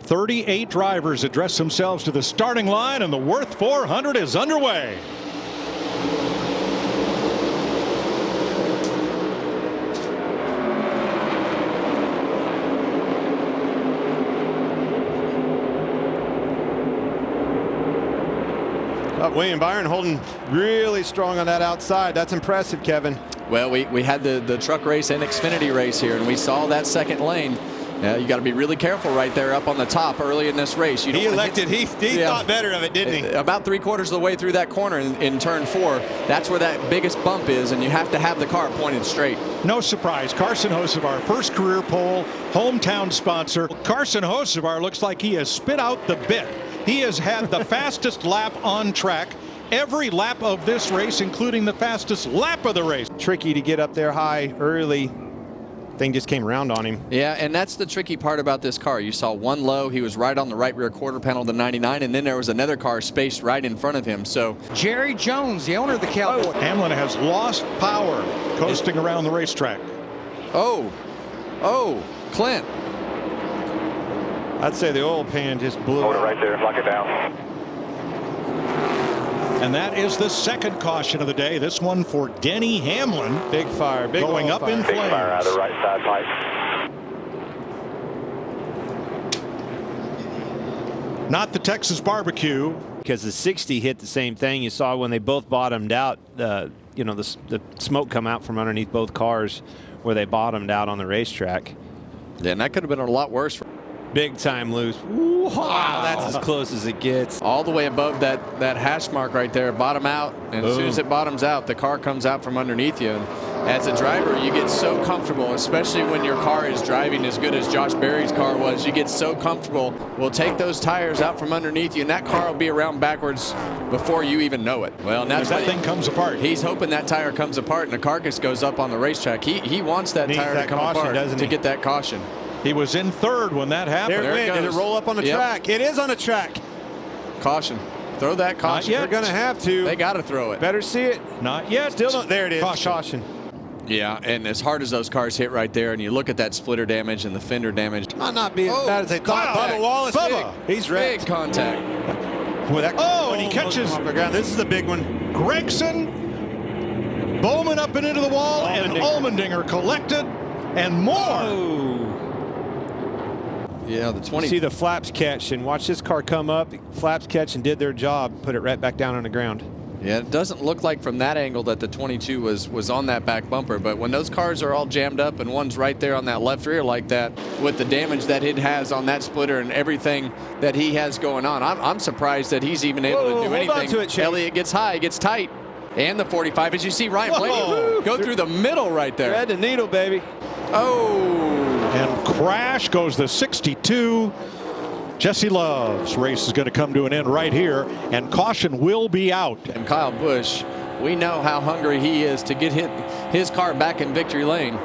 38 drivers address themselves to the starting line, and the Worth 400 is underway. William Byron holding really strong on that outside. That's impressive, Kevin. Well, we had the truck race and Xfinity race here, and we saw that second lane. You got to be really careful right there up on the top early in this race. He thought better of it, didn't he? About 3/4 of the way through that corner in turn 4, that's where that biggest bump is, and you have to have the car pointed straight. No surprise, Carson Hocevar, first career pole, hometown sponsor. Carson Hocevar looks like he has spit out the bit. He has had the fastest lap on track every lap of this race, including the fastest lap of the race. Tricky to get up there high early. Thing just came around on him. Yeah, and that's the tricky part about this car. You saw one low, he was right on the right rear quarter panel of the 99, and then there was another car spaced right in front of him. So Jerry Jones, the owner of the Cowboy. Hamlin has lost power coasting around the racetrack. Oh, Clint. I'd say the oil pan just blew Hold it out. right there, lock it down. And that is the second caution of the day. This one for Denny Hamlin. Big fire, big going up fire. in Big flames. fire out of the right side pipe. Not the Texas barbecue. Because the 60 hit the same thing. You saw when they both bottomed out, you know, the smoke come out from underneath both cars where they bottomed out on the racetrack. Yeah, and that could have been a lot worse. Big time loose. Wow, that's as close as it gets. All the way above that hash mark right there, bottom out. And as soon as it bottoms out, the car comes out from underneath you. And as a driver, you get so comfortable, especially when your car is driving as good as Josh Berry's car was. You get so comfortable. We'll take those tires out from underneath you, and that car will be around backwards before you even know it. Well, and that's that thing comes apart. He's hoping that tire comes apart and the carcass goes up on the racetrack. He wants that tire to come apart to get that caution. He was in third when that happened. There it goes. Did it roll up on the track? It is on the track. Caution. Throw that caution. Not yet. They're going to have to. They got to throw it. Better see it. Not yet. Still not. There it is. Caution. Yeah, and as hard as those cars hit right there, and you look at that splitter damage and the fender damage. Might not be as bad as they thought. Bubba Wallace. He's wrecked. Big contact. And he catches. On the ground. This is the big one. Gregson. Bowman up and into the wall, and Allmendinger collected, and more. Yeah, the 20. See the flaps catch, and watch this car come up. Flaps catch and did their job. Put it right back down on the ground. Yeah, it doesn't look like from that angle that the 22 was on that back bumper, but when those cars are all jammed up and one's right there on that left rear like that, with the damage that it has on that splitter and everything that he has going on, I'm surprised that he's even able to do anything. To it, Elliott gets high, gets tight, and the 45, as you see Ryan Blaney go through the middle right there. Thread the needle, baby. And crash goes the 62. Jesse Love's race is going to come to an end right here, and caution will be out. And Kyle Busch, we know how hungry he is to get his car back in victory lane.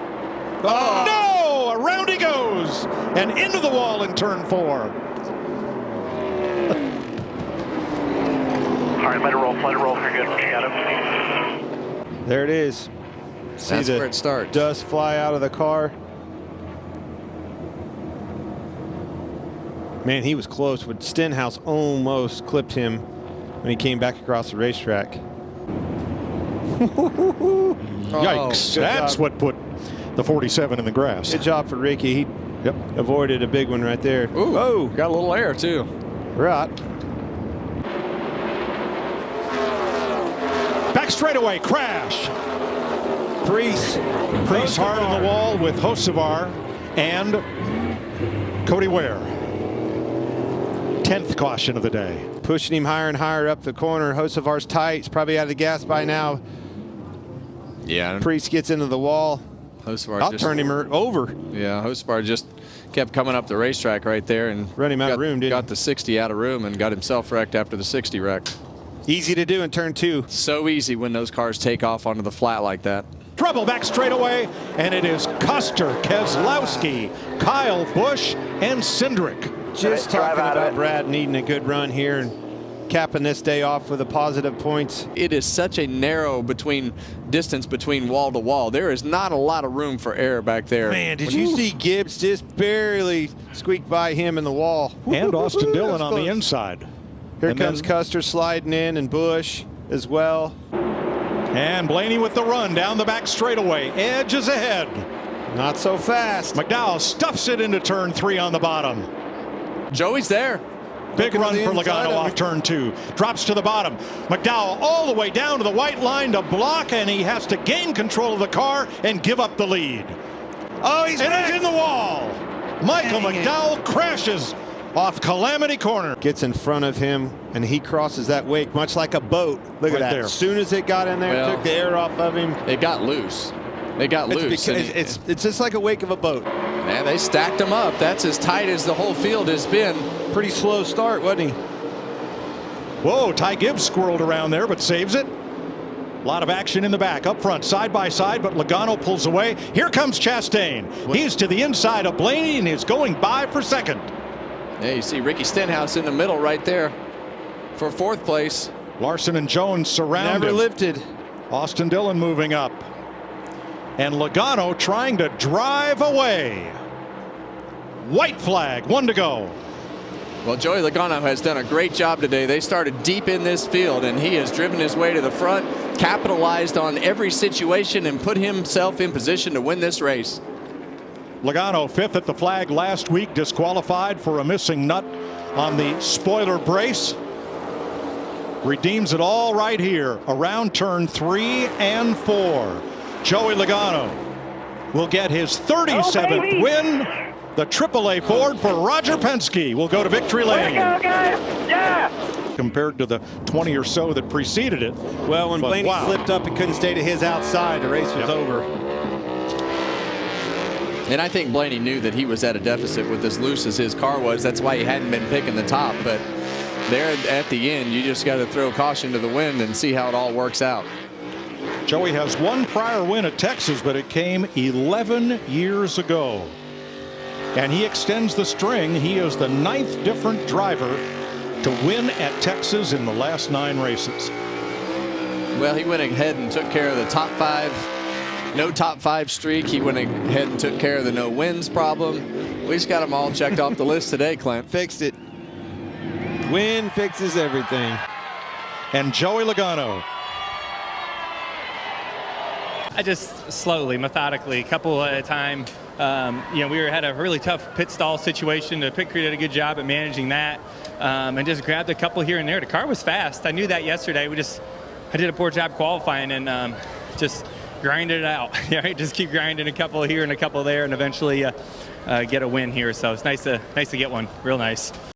No! Around he goes, and into the wall in turn 4. All right, let it roll. You're good. You got it. There it is. See That's where it starts. Dust fly out of the car. Man, he was close. When Stenhouse almost clipped him when he came back across the racetrack. Yikes. That's what put the 47 in the grass. Good job for Ricky. He avoided a big one right there. Ooh, oh, got a little air too. Right. Back straightaway, crash. Priest hard on the wall with Hocevar and Cody Ware. 10th caution of the day. Pushing him higher and higher up the corner. Hocevar's tight. He's probably out of the gas by now. Yeah. Priest gets into the wall. Hocevar turned him over. Yeah, Hocevar just kept coming up the racetrack right there and run him out of room, got the 60 out of room and got himself wrecked after the 60 wreck. Easy to do in turn 2. So easy when those cars take off onto the flat like that. Trouble back straightaway, and it is Custer, Keselowski, Kyle Busch, and Cindric. Just talking about Brad needing a good run here, and capping this day off with a positive points. It is such a narrow distance between wall to wall. There is not a lot of room for error back there. Man, did you see Gibbs just barely squeak by him in the wall? And Austin Dillon That's on the close. inside. Here And comes then- Custer sliding in, and Bush as well. And Blaney with the run down the back straightaway. Edge is ahead. Not so fast. McDowell stuffs it into turn 3 on the bottom. Joey's there. Big Looking run to the for inside Logano of off it. turn 2. Drops to the bottom. McDowell all the way down to the white line to block, and he has to gain control of the car and give up the lead. Oh, he's And he's in the wall. Michael Dang it. McDowell crashes off Calamity Corner. Gets in front of him, and he crosses that wake, much like a boat. Look Right at that. there. As soon as it got in there, Well, took the air off of him. It got loose. It got loose. And It's just like a wake of a boat. man, they stacked them up. That's as tight as the whole field has been. Pretty slow start, wasn't he? Whoa, Ty Gibbs squirreled around there, but saves it. A lot of action in the back, up front, side by side, but Logano pulls away. Here comes Chastain. He's to the inside of Blaney and is going by for second. Yeah, you see Ricky Stenhouse in the middle right there for 4th place. Larson and Jones surround Never him. lifted. Austin Dillon moving up. And Logano trying to drive away. White flag, 1 to go. Well, Joey Logano has done a great job today. They started deep in this field, and he has driven his way to the front, capitalized on every situation, and put himself in position to win this race. Logano 5th at the flag last week, disqualified for a missing nut on the spoiler brace. Redeems it all right here around turn 3 and 4. Joey Logano will get his 37th win. The AAA Ford for Roger Penske will go to victory lane. Compared to the 20 or so that preceded it. Well, when But Blaney wow. slipped up and couldn't stay to his outside, the race was over. And I think Blaney knew that he was at a deficit with as loose as his car was. That's why he hadn't been picking the top. But there at the end, you just got to throw caution to the wind and see how it all works out. Joey has one prior win at Texas, but it came 11 years ago. And he extends the string. He is the 9th different driver to win at Texas in the last 9 races. Well, he went ahead and took care of the top 5. No top 5 streak. He went ahead and took care of the no wins problem. We just got them all checked off the list today, Clint. Fixed it. Win fixes everything. And Joey Logano. I just slowly, methodically, a couple at a time. You know, we had a really tough pit stall situation. The pit crew did a good job at managing that, and just grabbed a couple here and there. The car was fast. I knew that yesterday. I did a poor job qualifying and just grinded it out. Right? Just keep grinding a couple here and a couple there, and eventually get a win here. So it's nice to get one. Real nice.